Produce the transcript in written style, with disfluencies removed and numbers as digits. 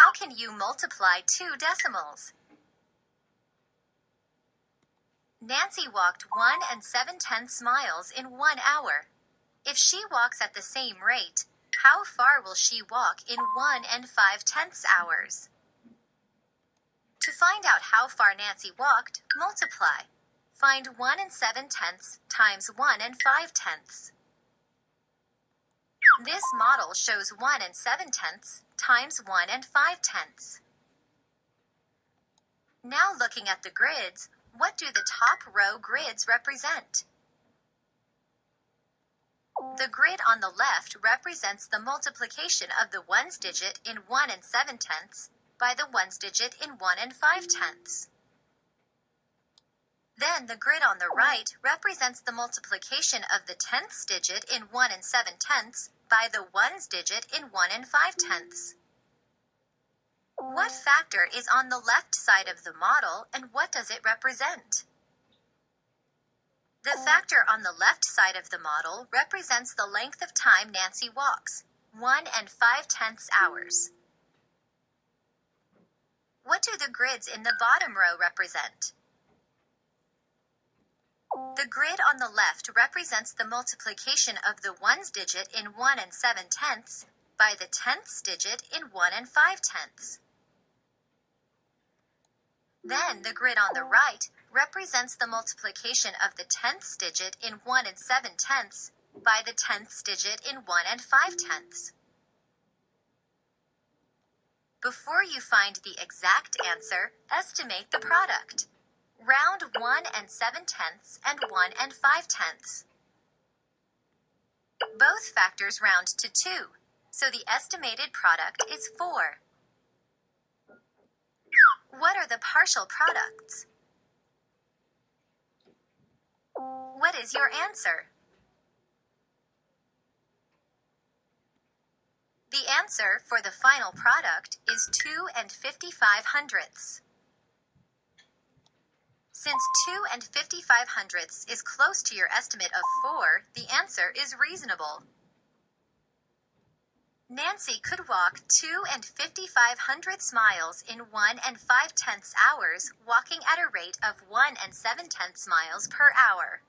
How can you multiply 2 decimals? Nancy walked 1 7/10 miles in 1 hour. If she walks at the same rate, how far will she walk in 1 5/10 hours? To find out how far Nancy walked, multiply. Find 1 7/10 times 1 5/10. This model shows 1 7/10 times 1 5/10. Now looking at the grids, what do the top row grids represent? The grid on the left represents the multiplication of the ones digit in 1 7/10 by the ones digit in 1 5/10. Then the grid on the right represents the multiplication of the tenths digit in 1 7/10 by the ones digit in 1 5/10. What factor is on the left side of the model and what does it represent? The factor on the left side of the model represents the length of time Nancy walks, 1 5/10 hours. What do the grids in the bottom row represent? The grid on the left represents the multiplication of the ones digit in 1 7/10 by the tenths digit in 1 5/10. Then the grid on the right represents the multiplication of the tenths digit in 1 7/10 by the tenths digit in 1 5/10. Before you find the exact answer, estimate the product. Round 1 7/10 and 1 5/10. Both factors round to 2, so the estimated product is 4. What are the partial products? What is your answer? The answer for the final product is 2 55/100. Since 2 55/100 is close to your estimate of 4, the answer is reasonable. Nancy could walk 2 55/100 miles in 1 5/10 hours, walking at a rate of 1 7/10 miles per hour.